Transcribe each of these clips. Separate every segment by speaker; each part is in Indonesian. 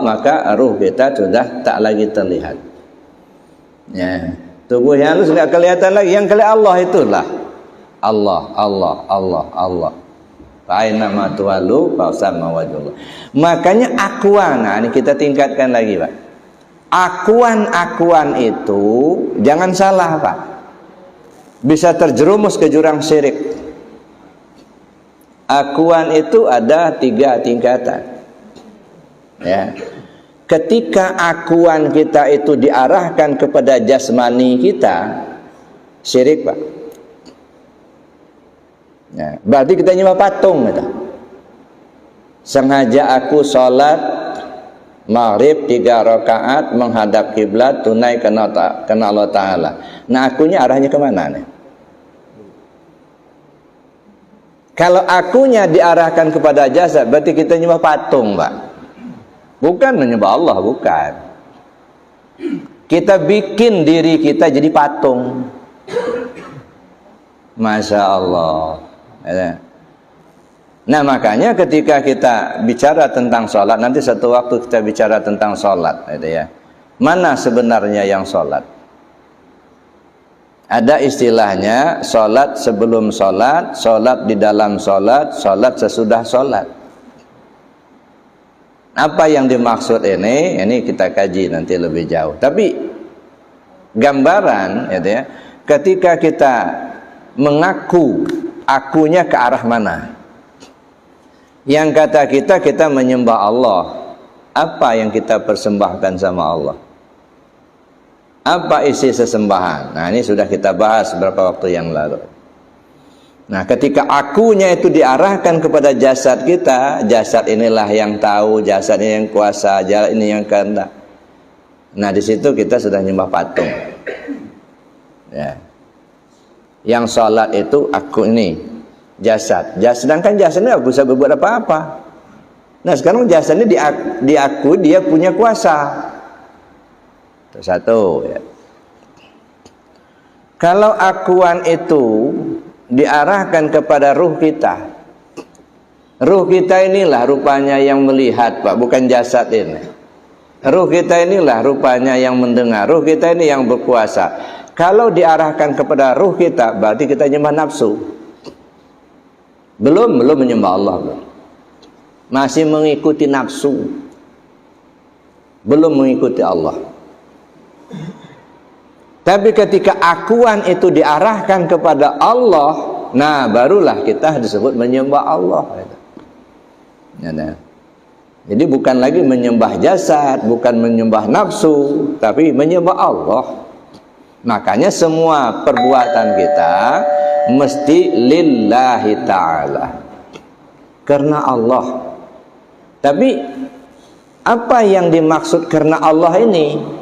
Speaker 1: maka ruh kita sudah tak lagi terlihat. Ya, tubuh yang halus nggak kelihatan lagi. Yang kelihatan Allah itulah Allah. Aina ma tuwallu fa sama wajhullah. Makanya akuan, nah ini kita tingkatkan lagi, Pak. Akuan itu jangan salah, Pak. Bisa terjerumus ke jurang syirik. Akuan itu ada 3 tingkatan. Ya. Ketika akuan kita itu diarahkan kepada jasmani kita, syirik, Pak. Ya, berarti kita nyembah patung gitu. Sengaja aku sholat maghrib 3 rakaat menghadap kiblat tunai kena Allah Ta'ala. Nah, akunya arahnya kemana nih? Kalau akunya diarahkan kepada jasad, berarti kita nyembah patung, Pak. Bukan menyembah Allah, bukan. Kita bikin diri kita jadi patung. Masya Allah. Nah, makanya ketika kita bicara tentang sholat, nanti satu waktu kita bicara tentang sholat, gitu ya. Mana sebenarnya yang sholat? Ada istilahnya sholat sebelum sholat, sholat di dalam sholat, sholat sesudah sholat. Apa yang dimaksud ini kita kaji nanti lebih jauh. Tapi gambaran, gitu ya, ketika kita mengaku, akunya ke arah mana? Yang kata kita menyembah Allah. Apa yang kita persembahkan sama Allah? Apa isi sesembahan? Nah, ini sudah kita bahas beberapa waktu yang lalu. Nah, ketika akunya itu diarahkan kepada jasad kita, jasad inilah yang tahu, jasad ini yang kuasa, jasad ini yang kehendak. Nah, di situ kita sudah nyembah patung. Ya. Yang sholat itu aku ini, jasad. Sedangkan jasad ini tidak bisa berbuat apa-apa. Nah, sekarang jasad ini diaku dia punya kuasa. Itu satu. Ya. Kalau akuan itu diarahkan kepada ruh kita, ruh kita inilah rupanya yang melihat, Pak, bukan jasad ini. Ruh kita inilah rupanya yang mendengar, ruh kita ini yang berkuasa. Kalau diarahkan kepada ruh kita, berarti kita nyembah nafsu. Belum menyembah Allah, belum. Masih mengikuti nafsu, belum mengikuti Allah. Tapi ketika akuan itu diarahkan kepada Allah, nah barulah kita disebut menyembah Allah. Jadi bukan lagi menyembah jasad, bukan menyembah nafsu, tapi menyembah Allah. Makanya semua perbuatan kita mesti lillahi ta'ala, karena Allah. Tapi apa yang dimaksud karena Allah ini?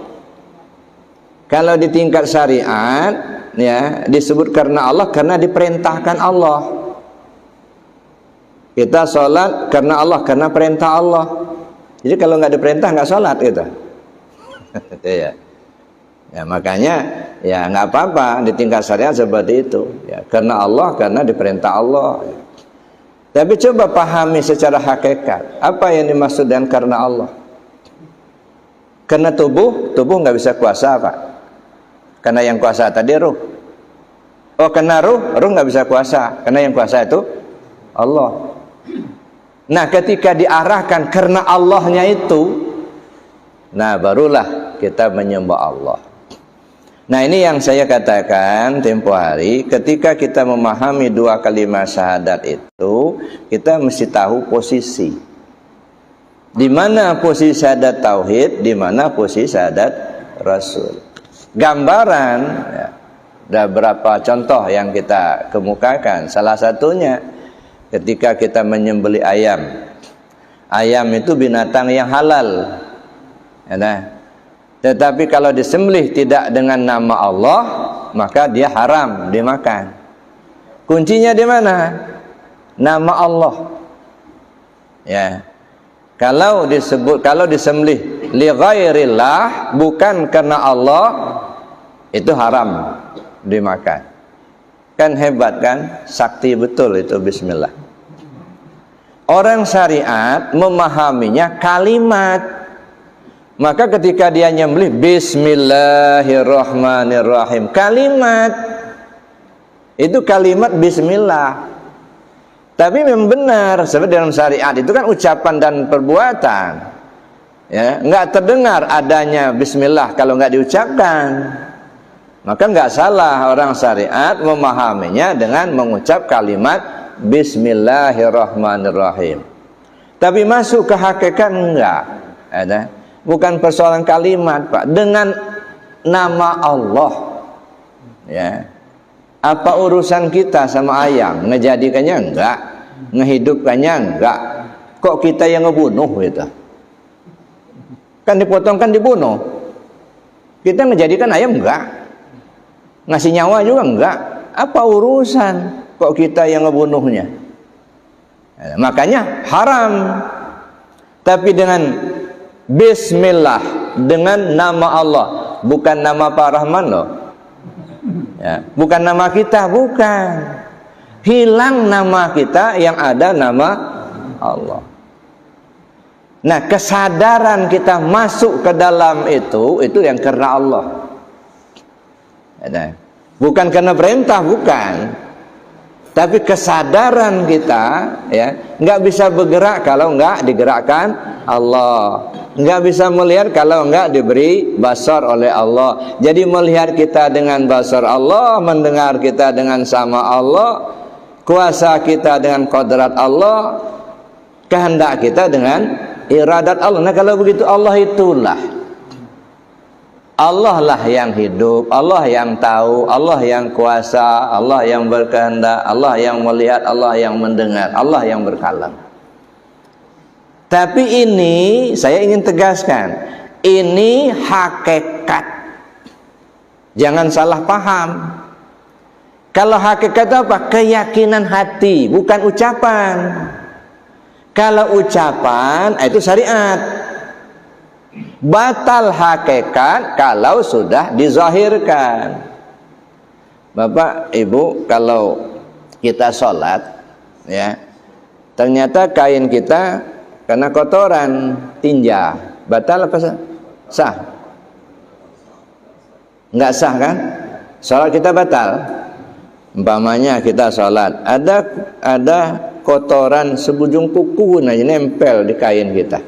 Speaker 1: Kalau di tingkat syariat, ya, disebut karena Allah karena diperintahkan Allah. Kita sholat karena Allah, karena perintah Allah. Jadi kalau nggak diperintah nggak sholat gitu. Ya. Ya, makanya ya nggak apa-apa di tingkat syariat seperti itu. Ya, karena Allah, karena diperintah Allah. Ya. Tapi coba pahami secara hakikat apa yang dimaksud dengan karena Allah. Karena tubuh nggak bisa kuasa, Pak. Karena yang kuasa tadi ruh. Oh, karena ruh nggak bisa kuasa. Karena yang kuasa itu Allah. Nah, ketika diarahkan karena Allahnya itu, nah barulah kita menyembah Allah. Nah, ini yang saya katakan tempo hari, ketika kita memahami 2 kalimat syahadat itu, kita mesti tahu posisi. Di mana posisi syahadat tauhid, di mana posisi syahadat rasul. Gambaran, ya, ada beberapa contoh yang kita kemukakan. Salah satunya ketika kita menyembelih ayam. Ayam itu binatang yang halal, ya, nah. Tetapi kalau disembelih tidak dengan nama Allah, maka dia haram dimakan. Kuncinya di mana? Nama Allah. Ya. Kalau disembelih li ghairillah, bukan karena Allah, itu haram dimakan. Kan hebat kan? Sakti betul itu bismillah. Orang syariat memahaminya kalimat. Maka ketika dia nyembelih Bismillahirrahmanirrahim, kalimat itu kalimat Bismillah. Tapi memang benar, sebenarnya dalam syariat itu kan ucapan dan perbuatan, ya, nggak terdengar adanya Bismillah kalau nggak diucapkan. Maka nggak salah orang syariat memahaminya dengan mengucap kalimat Bismillahirrahmanirrahim. Tapi masuk ke hakikat enggak, ada. Bukan persoalan kalimat, Pak. Dengan nama Allah, ya. Apa urusan kita sama ayam? Ngejadikannya enggak, ngehidupkannya enggak. Kok kita yang ngebunuh gitu? Kan dipotong kan dibunuh. Kita ngejadikan ayam enggak, ngasih nyawa juga enggak. Apa urusan? Kok kita yang ngebunuhnya? Makanya haram. Tapi dengan Bismillah, dengan nama Allah, bukan nama Pak Rahman loh, ya, bukan nama kita, bukan. Hilang nama kita, yang ada nama Allah. Nah, kesadaran kita masuk ke dalam itu yang karena Allah, ya, bukan karena perintah, bukan. Tapi kesadaran kita, ya, nggak bisa bergerak kalau nggak digerakkan Allah. Nggak bisa melihat kalau nggak diberi basar oleh Allah. Jadi melihat kita dengan basar Allah, mendengar kita dengan sama Allah, kuasa kita dengan kodrat Allah, kehendak kita dengan iradat Allah. Nah, kalau begitu Allah itulah, Allah lah yang hidup, Allah yang tahu, Allah yang kuasa, Allah yang berkehendak, Allah yang melihat, Allah yang mendengar, Allah yang berkalam. Tapi ini saya ingin tegaskan, ini hakikat. Jangan salah paham. Kalau hakikat itu apa? Keyakinan hati, bukan ucapan. Kalau ucapan itu syariat. Batal hakikat kalau sudah dizahirkan. Bapak, Ibu, kalau kita sholat, ya, ternyata kain kita karena kotoran tinja, batal apa sah? Nggak sah kan? Sholat kita batal. Umpamanya kita sholat, ada kotoran sebujung kuku aja nempel di kain kita,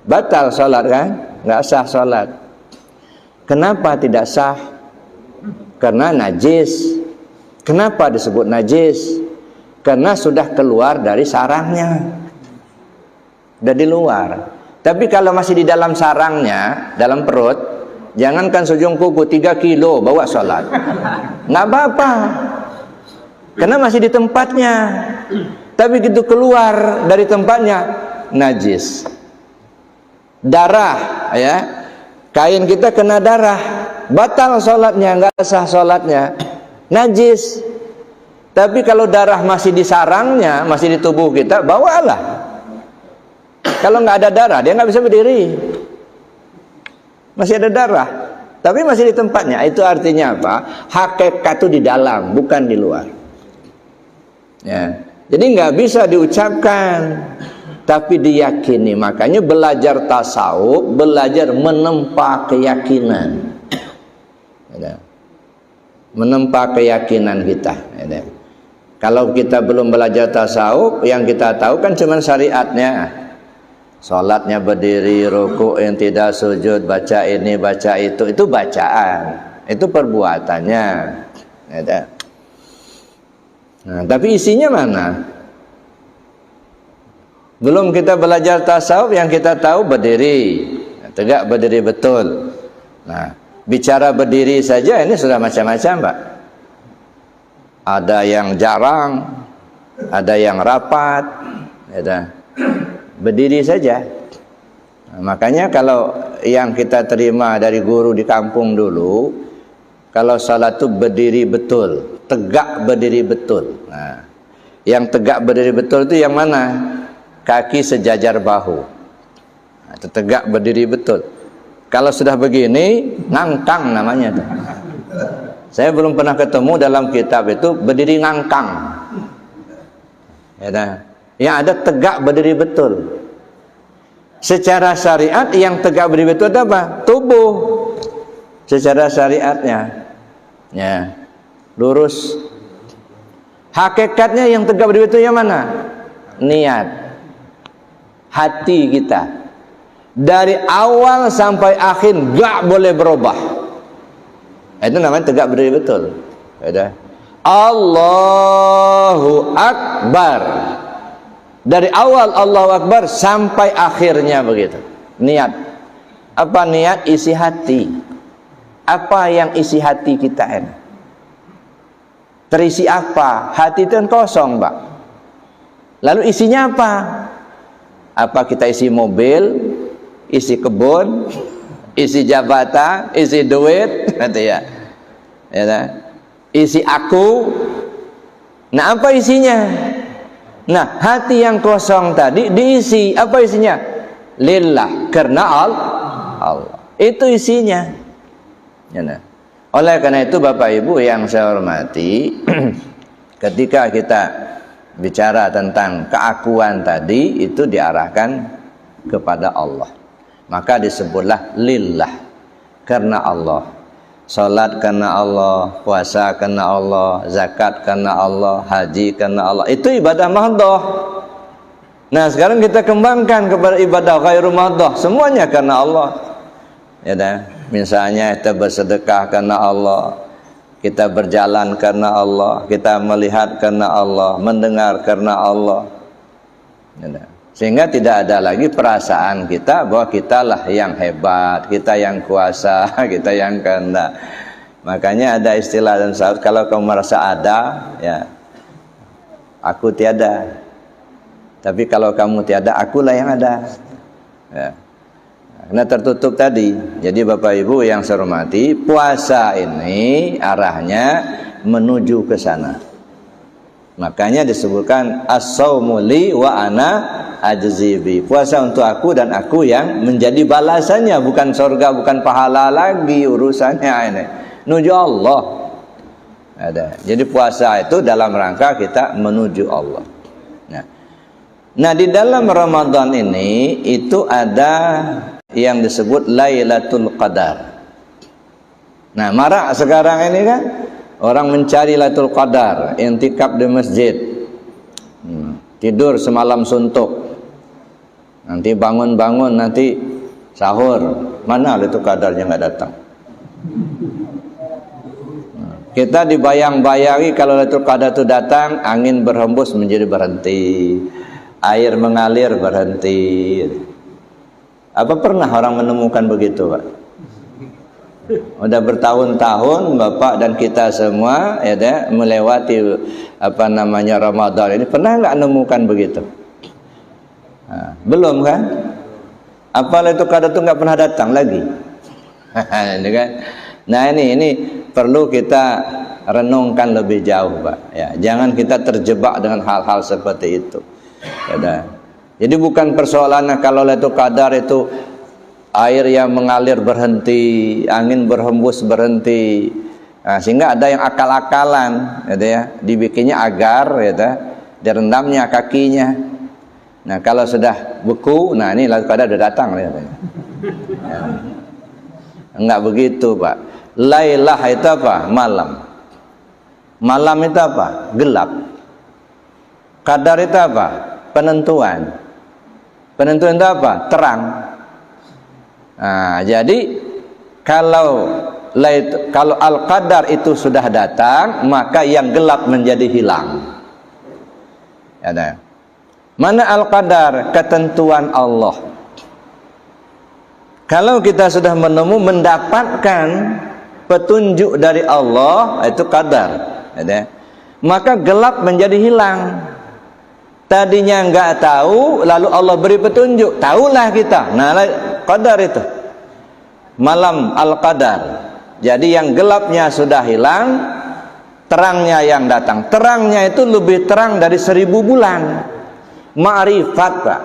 Speaker 1: batal sholat kan? Nggak sah sholat. Kenapa tidak sah? Karena najis. Kenapa disebut najis? Karena sudah keluar dari sarangnya, udah di luar. Tapi kalau masih di dalam sarangnya, dalam perut, jangankan sujung kuku 3 kilo bawa sholat, nggak apa-apa, karena masih di tempatnya. Tapi begitu keluar dari tempatnya, najis. Darah, ya, kain kita kena darah, batal sholatnya, nggak sah sholatnya, najis. Tapi kalau darah masih di sarangnya, masih di tubuh kita, bawalah. Kalau nggak ada darah, dia nggak bisa berdiri. Masih ada darah, tapi masih di tempatnya. Itu artinya apa? Hakikat itu di dalam, bukan di luar. Ya. Jadi nggak bisa diucapkan, tapi diyakini. Makanya belajar tasawuf, belajar menempa keyakinan. Ya. Menempa keyakinan kita. Ya. Kalau kita belum belajar tasawuf, yang kita tahu kan cuma syariatnya. Sholatnya berdiri, ruku yang tidak sujud, baca ini, baca itu bacaan, itu perbuatannya. Ya. Nah, tapi isinya mana? Belum kita belajar tasawuf, yang kita tahu berdiri, tegak berdiri betul. Nah, bicara berdiri saja ini sudah macam-macam, Pak. Ada yang jarang, ada yang rapat, ya. Berdiri saja. Nah, makanya kalau yang kita terima dari guru di kampung dulu, kalau salat itu berdiri betul, tegak berdiri betul. Nah, yang tegak berdiri betul itu yang mana? Kaki sejajar bahu. Nah, itu tegak berdiri betul. Kalau sudah begini, ngangkang namanya tuh. Saya belum pernah ketemu dalam kitab itu berdiri ngangkang. Ya dah. Yang ada tegak berdiri betul. Secara syariat yang tegak berdiri betul itu apa? Tubuh. Secara syariatnya, ya, lurus. Hakikatnya yang tegak berdiri betul yang mana? Niat, hati kita. Dari awal sampai akhir gak boleh berubah. Itu namanya tegak berdiri betul. Ada Allahu Akbar. Dari awal Allahu Akbar sampai akhirnya begitu. Niat. Apa niat? Isi hati. Apa yang isi hati kita ini? Terisi apa? Hati itu kan kosong, Pak. Lalu isinya apa? Apa kita isi mobil, isi kebun, isi jabatan, isi duit, gitu ya. Isi aku. Nah, apa isinya? Nah, hati yang kosong tadi diisi. Apa isinya? Lillah, karena Allah. Itu isinya. Ya, oleh karena itu Bapak Ibu yang saya hormati, ketika kita bicara tentang keakuan tadi, itu diarahkan kepada Allah. Maka disebutlah lillah, karena Allah. Salat karena Allah, puasa karena Allah, zakat karena Allah, haji karena Allah. Itu ibadah mahdhah. Nah, sekarang kita kembangkan kepada ibadah ghairu mahdhah, semuanya karena Allah. Ya dah. Misalnya kita bersedekah karena Allah, kita berjalan karena Allah, kita melihat karena Allah, mendengar karena Allah. Ya, sehingga tidak ada lagi perasaan kita bahwa kitalah yang hebat, kita yang kuasa, kita yang kehendak. Makanya ada istilah dan syarat, kalau kamu merasa ada, ya, aku tiada. Tapi kalau kamu tiada, akulah yang ada. Ya. Karena tertutup tadi. Jadi Bapak Ibu yang saya hormati, puasa ini arahnya menuju ke sana. Makanya disebutkan as-saumu li wa ana ajzi bi. Puasa untuk aku dan aku yang menjadi balasannya, bukan surga, bukan pahala lagi urusannya ini. Menuju Allah. Ada. Jadi puasa itu dalam rangka kita menuju Allah. Nah, di dalam Ramadan ini itu ada yang disebut Lailatul Qadar. Nah, marak sekarang ini kan orang mencari Lailatul Qadar, intikaf di masjid, tidur semalam suntuk, nanti bangun-bangun nanti sahur, mana Lailatul Qadarnya nggak datang. Kita dibayang-bayangi kalau Lailatul Qadar itu datang, angin berhembus menjadi berhenti, air mengalir berhenti. Apa pernah orang menemukan begitu, Pak? Udah bertahun-tahun Bapak dan kita semua ya deh, melewati apa namanya Ramadan ini, pernah nggak menemukan begitu? Nah, belum kan? Apa itu kadang itu nggak pernah datang lagi? Ini kan? Nah ini perlu kita renungkan lebih jauh, Pak. Ya, jangan kita terjebak dengan hal-hal seperti itu. Ya dah. Jadi bukan persoalannya kalau Lailatul Qadar itu air yang mengalir berhenti, angin berhembus berhenti. Nah, sehingga ada yang akal-akalan, ya, dibikinnya agar, ya, direndamnya kakinya. Nah, kalau sudah beku, nah ini Lailatul Qadar sudah datang, ya. Enggak begitu, Pak. Lailah itu apa? Malam. Malam itu apa? Gelap. Qadar itu apa? Penentuan. Penentuan itu apa? Terang. Nah, jadi kalau Al-Qadar itu sudah datang, maka yang gelap menjadi hilang. Ya, mana Al-Qadar? Ketentuan Allah. Kalau kita sudah mendapatkan petunjuk dari Allah, itu qadar. Ya, maka gelap menjadi hilang. Tadinya enggak tahu, lalu Allah beri petunjuk, tahulah kita. Nah, qadar itu malam Al-Qadar. Jadi yang gelapnya sudah hilang, terangnya yang datang. Terangnya itu lebih terang dari 1000 bulan. Ma'rifat, Pak.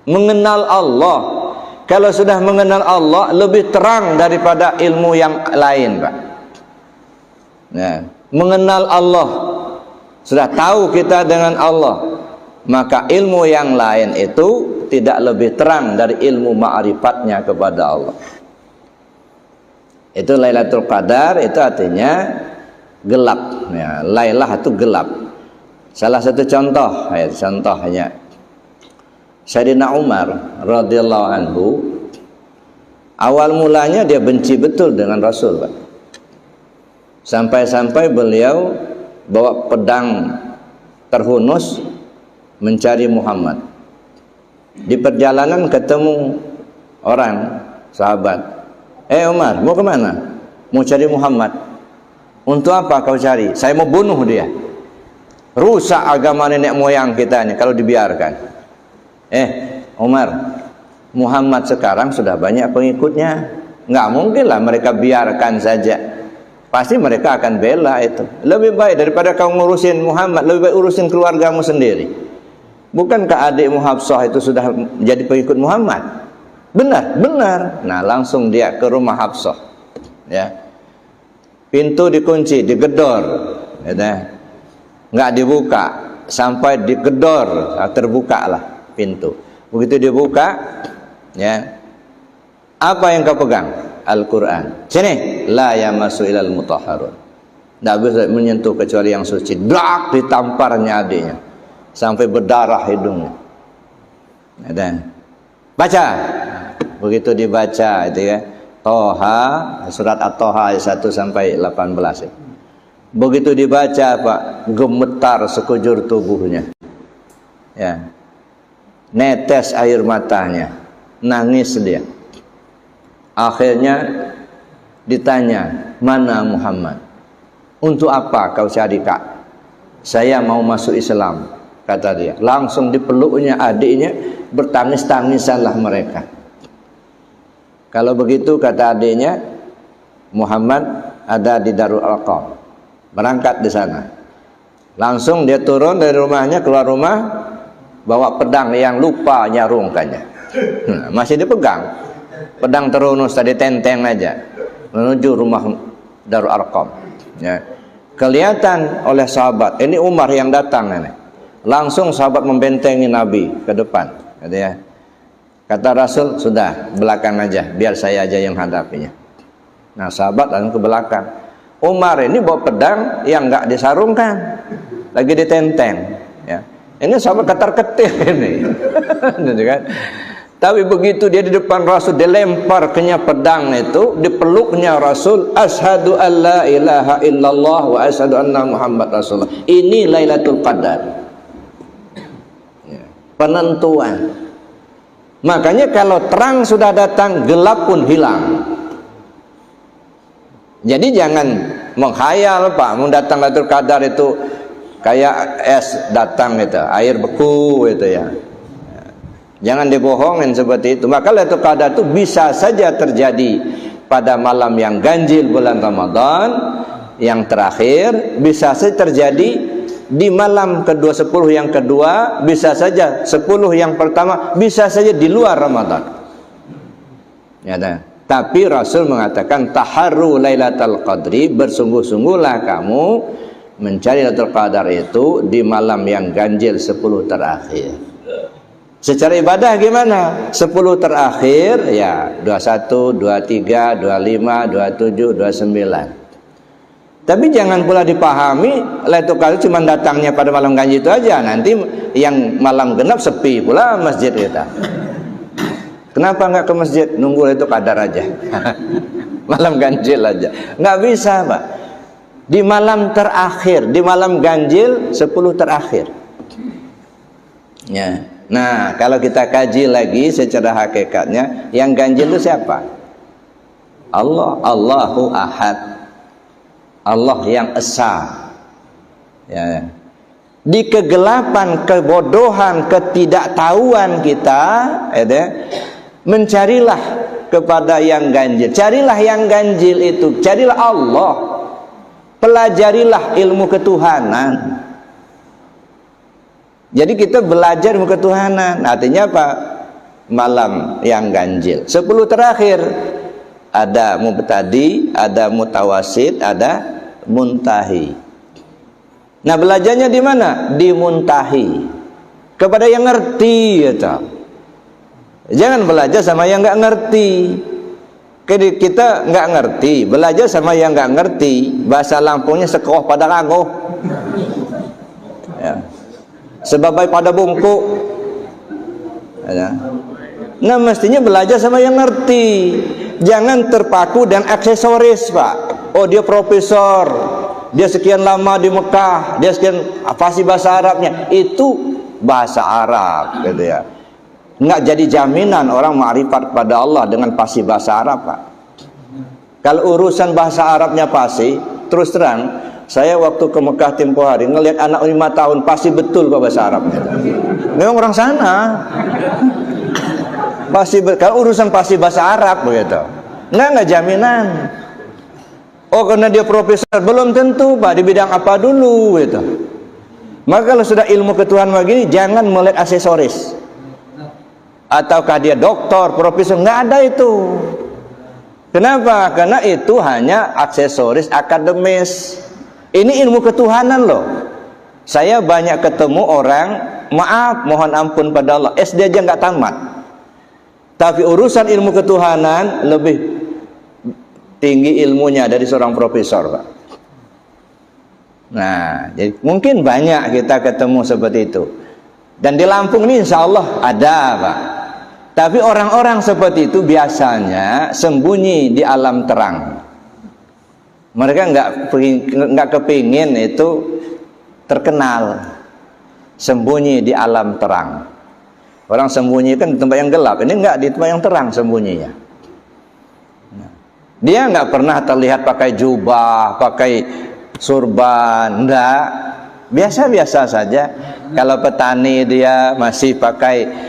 Speaker 1: Mengenal Allah. Kalau sudah mengenal Allah, lebih terang daripada ilmu yang lain, Pak. Nah, mengenal Allah, sudah tahu kita dengan Allah. maka ilmu yang lain itu tidak lebih terang dari ilmu ma'rifatnya kepada Allah. Itu Lailatul Qadar, itu artinya gelap ya. Lailah itu gelap. Salah satu contoh, contohnya Sayyidina Umar radhiyallahu anhu, awal mulanya dia benci betul dengan Rasul, Pak. Sampai-sampai beliau bawa pedang terhunus mencari Muhammad. Di perjalanan ketemu orang sahabat. Umar, mau kemana? Mau cari Muhammad. Untuk apa kau cari? Saya mau bunuh dia. Rusak agama nenek moyang kita ini kalau dibiarkan. Umar, Muhammad sekarang sudah banyak pengikutnya. Nggak mungkin lah mereka biarkan saja. Pasti mereka akan bela itu. Lebih baik daripada kau ngurusin Muhammad, lebih baik urusin keluargamu sendiri. Bukankah adikmu Hafsah itu sudah jadi pengikut Muhammad? Benar, benar. Nah, langsung dia ke rumah Hafsah. Ya. Pintu dikunci, digedor. Ya, nggak dibuka sampai digedor, terbuka lah pintu. Begitu dibuka, ya, apa yang kau pegang? Al-Quran. Sini, la yamassu ilal mutahharun. Tidak bisa menyentuh kecuali yang suci. Dak, ditamparnya adiknya sampai berdarah hidungnya. Dan baca. Begitu dibaca itu ya, Toha, surat At-Toha ayat 1 sampai 18. Begitu dibaca, Pak, gemetar sekujur tubuhnya. Ya. Netes air matanya, nangis dia. Akhirnya ditanya, mana Muhammad? Untuk apa kau cari, Kak? Saya mau masuk Islam, kata dia. Langsung dipeluknya adiknya, bertangis-tangisanlah mereka. Kalau begitu, kata adiknya, Muhammad ada di Darul Arqam, berangkat di sana. Langsung dia turun dari rumahnya, keluar rumah, bawa pedang yang lupa nyarungkannya. Masih dipegang, pedang terunus tadi, tenteng aja, menuju rumah Darul Arqam. Ya. Kelihatan oleh sahabat, ini Umar yang datang ini. Langsung sahabat membentengi Nabi ke depan, gitu ya. Kata Rasul, sudah belakang aja, biar saya aja yang hadapinya. Nah, sahabat langsung ke belakang. Umar ini bawa pedang yang nggak disarungkan, lagi ditenteng. Ya. Ini sahabat ketar-ketir ini. Gitu kan? Tapi begitu dia di depan Rasul, dilempar kenya pedang itu, dipeluknya Rasul, asyhadu alla ilaha illallah wa asyhadu anna Muhammad Rasulullah. Ini Lailatul Qadar. Ya. Penentuan. Makanya kalau terang sudah datang, gelap pun hilang. Jadi jangan menghayal, Pak, mau datang Lailatul Qadar itu kayak es datang itu, air beku itu ya. Jangan dibohongin seperti itu. Maka Lailatul Qadar itu bisa saja terjadi pada malam yang ganjil bulan Ramadan yang terakhir, bisa saja terjadi di malam kedua 10 yang kedua, bisa saja 10 yang pertama, bisa saja di luar Ramadan. Ya, tapi Rasul mengatakan taharru lailatul qadri, bersungguh-sungguhlah kamu mencari Lailatul Qadar itu di malam yang ganjil 10 terakhir. Secara ibadah gimana? 10 terakhir ya 21, 23, 25, 27, 29. Tapi jangan pula dipahami Lailatul Qadar cuma datangnya pada malam ganjil itu aja. Nanti yang malam genap sepi pula masjid kita. Kenapa nggak ke masjid? Nunggu Lailatul Qadar aja. Malam ganjil aja. Nggak bisa, Pak. Di malam terakhir, di malam ganjil 10 terakhir. Ya. Nah, kalau kita kaji lagi secara hakikatnya, yang ganjil itu siapa? Allah, Allahu Ahad. Allah yang esa. Ya. Di kegelapan, kebodohan, ketidaktahuan kita, mencarilah kepada yang ganjil. Carilah yang ganjil itu, carilah Allah. Pelajarilah ilmu ketuhanan. Jadi kita belajar ilmu ketuhanan. Artinya apa? Malam yang ganjil 10 terakhir, ada mubtadi, ada mutawasid, ada muntahi. Nah, belajarnya di mana? Di muntahi. kepada yang ngerti gitu. Jangan belajar sama yang nggak ngerti. Kita nggak ngerti, belajar sama yang nggak ngerti. Bahasa Lampungnya sekoh pada kagoh, ya. Sebabai pada bungkuk, ya. Nah mestinya belajar sama yang ngerti. Jangan terpaku dan aksesoris, Pak. Oh dia profesor, dia sekian lama di Mekah, dia sekian fasih bahasa Arabnya. Itu bahasa Arab gitu ya. Nggak jadi jaminan orang ma'rifat kepada Allah dengan fasih bahasa Arab, Pak. Kalau urusan bahasa Arabnya fasih, terus terang saya waktu ke Mekah tempoh hari ngelihat anak 5 tahun fasih betul Pak bahasa Arabnya. Memang orang sana fasih, kalau urusan fasih bahasa Arab begitu. Nggak jaminan. Oh karena dia profesor, belum tentu Pak di bidang apa dulu gitu. Maka kalau sudah ilmu ketuhanan begini, jangan melihat aksesoris. Ataukah dia doktor, profesor, nggak ada itu. Kenapa? Karena itu hanya aksesoris akademis. Ini ilmu ketuhanan loh. Saya banyak ketemu orang, maaf, mohon ampun pada Allah, SD aja nggak tamat. Tapi urusan ilmu ketuhanan lebih tinggi ilmunya dari seorang profesor, Pak. Nah, jadi mungkin banyak kita ketemu seperti itu. Dan di Lampung ini insya Allah ada, Pak. Tapi orang-orang seperti itu biasanya sembunyi di alam terang. Mereka nggak kepingin itu terkenal. Sembunyi di alam terang. Orang sembunyi kan di tempat yang gelap. Ini nggak di tempat yang terang sembunyinya. Dia nggak pernah terlihat pakai jubah, pakai surban, enggak. Biasa-biasa saja. Kalau petani dia masih pakai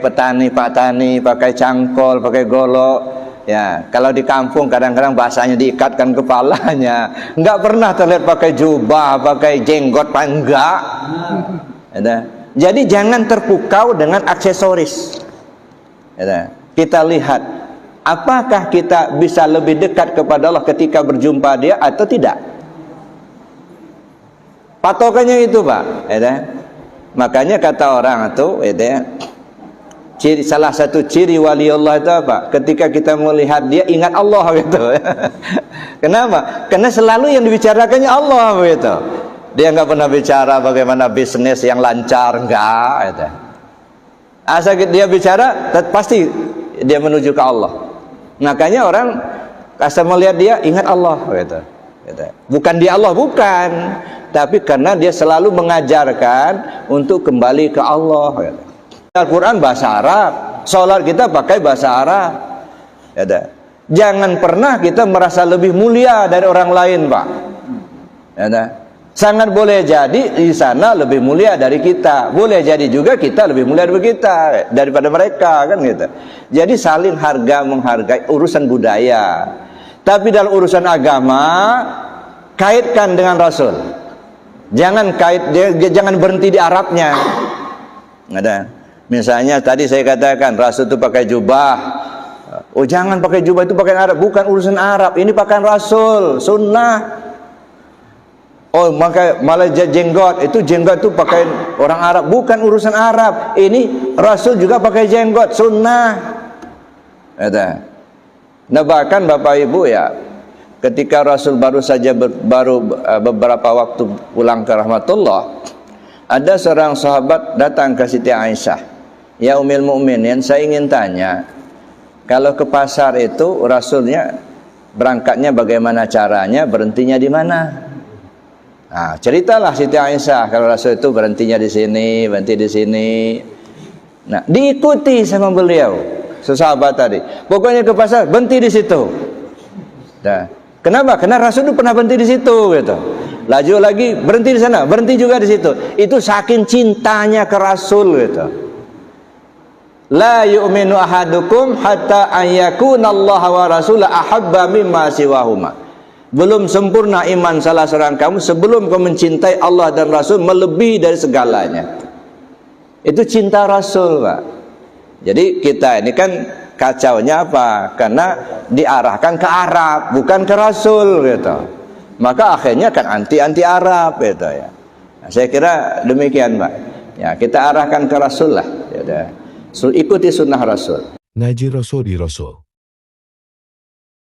Speaker 1: petani, pak tani, pakai cangkol, pakai golok. Ya, kalau di kampung kadang-kadang bahasanya diikatkan kepalanya. Enggak pernah terlihat pakai jubah, pakai jenggot, enggak. Jadi jangan terpukau dengan aksesoris. Kita lihat apakah kita bisa lebih dekat kepada Allah ketika berjumpa dia atau tidak. Patokannya itu, Pak. Makanya kata orang itu, salah satu ciri wali Allah itu apa? Ketika kita melihat dia, ingat Allah gitu. Kenapa? Karena selalu yang dibicarakannya Allah gitu. Dia nggak pernah bicara bagaimana bisnis yang lancar, enggak gitu. Asal dia bicara, pasti dia menuju ke Allah. Makanya orang asal melihat dia, ingat Allah gitu. Bukan dia Allah, bukan, tapi karena dia selalu mengajarkan untuk kembali ke Allah. Al-Quran bahasa Arab, sholat kita pakai bahasa Arab. Jangan pernah kita merasa lebih mulia dari orang lain, Pak. Sangat boleh jadi di sana lebih mulia dari kita, boleh jadi juga kita lebih mulia dari kita daripada mereka, kan gitu. Jadi saling harga menghargai urusan budaya. Tapi dalam urusan agama kaitkan dengan Rasul. Jangan jangan berhenti di Arabnya. Misalnya tadi saya katakan Rasul itu pakai jubah. Oh jangan pakai jubah, itu pakaian Arab. Bukan urusan Arab, ini pakaian Rasul, sunnah. Oh maka malah jenggot, itu jenggot itu pakaian orang Arab, bukan urusan Arab. Ini Rasul juga pakai jenggot, sunnah. Nah bahkan Bapak Ibu ya, ketika Rasul baru saja beberapa waktu pulang ke rahmatullah, ada seorang sahabat datang ke Siti Aisyah, ya Ummul Mukminin, saya ingin tanya, kalau ke pasar itu Rasulnya berangkatnya bagaimana caranya, berhentinya di mana? Nah, ceritalah Siti Aisyah kalau Rasul itu berhentinya di sini, berhenti di sini. Nah, diikuti sama beliau. Sahabat tadi, pokoknya ke pasar berhenti di situ. Nah, kenapa? Karena Rasul itu pernah berhenti di situ, gitu. Laju lagi berhenti di sana, berhenti juga di situ. Itu saking cintanya ke Rasul, gitu. La yu'minu ahadukum hatta ayyakuna Allah wa Rasulah ahabba mimma siwahuma. Belum sempurna iman salah seorang kamu sebelum kamu mencintai Allah dan Rasul melebihi dari segalanya. Itu cinta Rasul, Pak. Jadi kita ini kan kacaunya apa? Karena diarahkan ke Arab, bukan ke Rasul, gitu. Maka akhirnya kan anti Arab, gitu ya. Nah, saya kira demikian, Pak. Ya, kita arahkan ke Rasul lah. Ya, ikuti sunnah Rasul.
Speaker 2: Ngaji Rasul di Rasul.